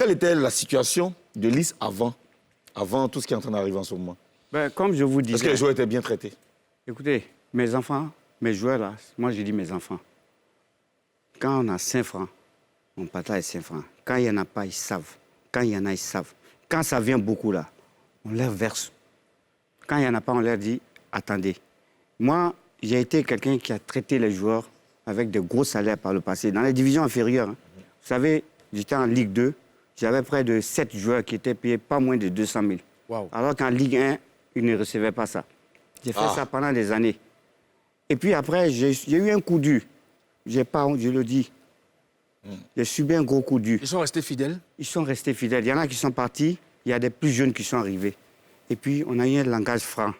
quelle était la situation de Lys avant tout ce qui est en train d'arriver en ce moment? Ben, comme je vous disais... Est-ce que les joueurs étaient bien traités? Écoutez, mes enfants, mes joueurs là, moi je dis mes enfants, quand on a 5 francs, on partage 5 francs. Quand il n'y en a pas, ils savent. Quand il y en a, ils savent. Quand ça vient beaucoup là, on leur verse. Quand il n'y en a pas, on leur dit, attendez. Moi, j'ai été quelqu'un qui a traité les joueurs avec de gros salaires par le passé, dans les divisions inférieures. Hein. Vous savez, j'étais en Ligue 2, j'avais près de 7 joueurs qui étaient payés pas moins de 200 000. Wow. Alors qu'en Ligue 1, ils ne recevaient pas ça. J'ai fait ça pendant des années. Et puis après, j'ai eu un coup dur. J'ai pas honte, je le dis. J'ai subi un gros coup dur. Ils sont restés fidèles? Ils sont restés fidèles. Il y en a qui sont partis, il y a des plus jeunes qui sont arrivés. Et puis, on a eu un langage franc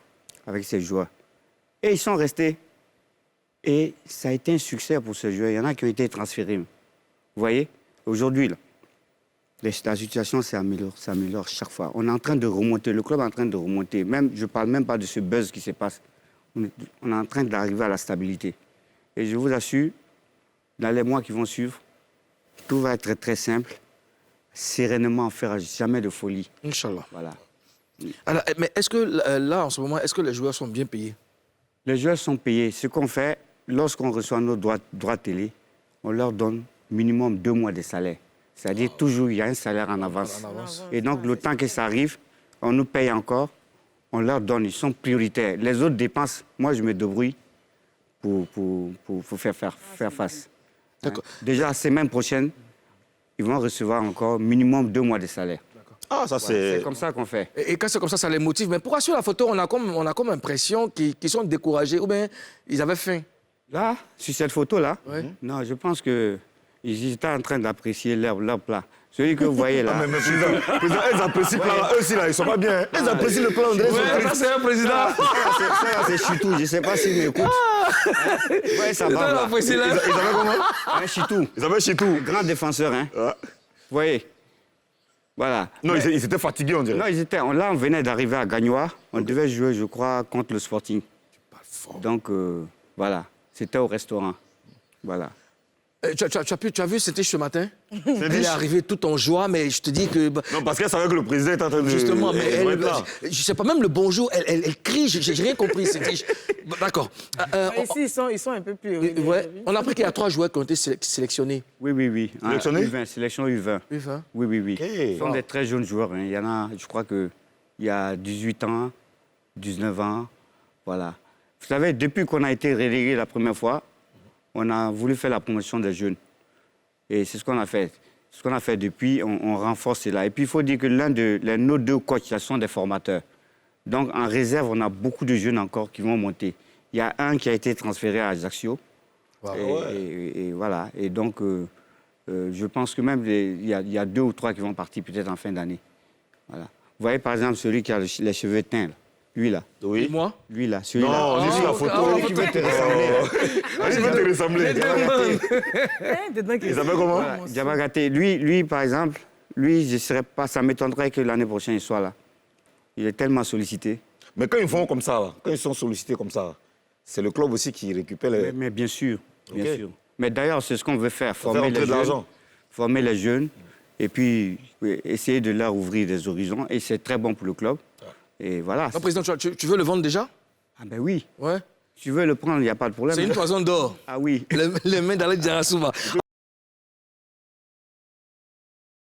avec ces joueurs. Et ils sont restés. Et ça a été un succès pour ces joueurs. Il y en a qui ont été transférés. Vous voyez, aujourd'hui, là, la situation s'améliore chaque fois. On est en train de remonter, le club est en train de remonter. Même, je ne parle même pas de ce buzz qui se passe. On est en train d'arriver à la stabilité. Et je vous assure, dans les mois qui vont suivre, tout va être très, très simple. Sereinement, on ne fera jamais de folie. Inch'Allah. Voilà. Alors, mais est-ce que là, en ce moment, est-ce que les joueurs sont bien payés? Les joueurs sont payés. Ce qu'on fait, lorsqu'on reçoit nos droits télé, on leur donne minimum 2 mois de salaire. C'est-à-dire toujours, il y a un salaire en avance. Et donc, le temps que ça arrive, on nous paye encore, on leur donne, ils sont prioritaires. Les autres dépenses, moi, je me débrouille pour faire face. D'accord. Déjà, la semaine prochaine, ils vont recevoir encore minimum 2 mois de salaire. Ah, ça c'est... C'est comme ça qu'on fait. Et quand c'est comme ça les motive. Mais pourquoi sur la photo, on a comme l'impression qu'ils sont découragés ou bien ils avaient faim? Là, sur cette photo-là, Ouais. non, je pense qu'ils étaient en train d'apprécier leur plat. Celui que vous voyez là. Ah, mais président, ils apprécient le plan là. Eux aussi, là, ils sont pas bien. Hein. Ils apprécient le plan, André. Ouais, ça, c'est un président. Ça, c'est Chitou. Je ne sais pas s'il m'écoute. Ouais, ça va. Là. Ils avaient comment? Un Chitou. Ils avaient chez tout. Grand défenseur, hein. Ouais. Vous voyez. Voilà. Non, ils étaient fatigués, on dirait. Non, là, on venait d'arriver à Gagnoa. On devait jouer, je crois, contre le Sporting. Donc, voilà. C'était au restaurant. Voilà. Tu as vu, c'était ce matin? Elle est arrivée tout en joie, mais je te dis que... Non, parce qu'elle savait que le président était en train de... Justement, mais elle doit être là. je sais pas, même le bonjour, elle crie, j'ai rien compris. D'accord. Ici, ils sont un peu plus... Ouais, on a appris qu'il y a 3 joueurs qui ont été sélectionnés. Oui. Sélectionné? U20, sélection U20. U20. Oui. Ok. Ce sont des très jeunes joueurs. Hein. Il y en a, je crois qu'il y a 18 ans, 19 ans. Voilà. Vous savez, depuis qu'on a été relégué la première fois, on a voulu faire la promotion des jeunes. Et c'est ce qu'on a fait. Ce qu'on a fait depuis, on renforce cela. Et puis, il faut dire que nos 2 coachs, là, sont des formateurs. Donc, en réserve, on a beaucoup de jeunes encore qui vont monter. Il y a un qui a été transféré à Ajaccio. Wow. Et voilà. Et donc, je pense que même, il y a 2 ou 3 qui vont partir peut-être en fin d'année. Voilà. Vous voyez, par exemple, celui qui a les cheveux teints, là. Lui, là. Oui. Et moi? Lui, là. Celui-là. Non, juste la photo. Celui qui veut te ressembler. Il veut te ressembler. Ils avaient comment? Voilà, Diabagaté. Lui, par exemple, je serais pas, ça m'étonnerait que l'année prochaine, il soit là. Il est tellement sollicité. Mais quand ils font comme ça, là, quand ils sont sollicités comme ça, c'est le club aussi qui récupère les... Mais bien sûr, bien Ok. sûr. Mais d'ailleurs, c'est ce qu'on veut faire, Faire entrer de l'argent. former les jeunes et puis essayer de leur ouvrir des horizons. Et c'est très bon pour le club. Et voilà. Non, président, tu veux le vendre déjà? Ah ben oui. Ouais. Tu veux le prendre, il n'y a pas de problème. C'est une toison d'or. Ah oui. Les mains d'Alex Diarra Souba.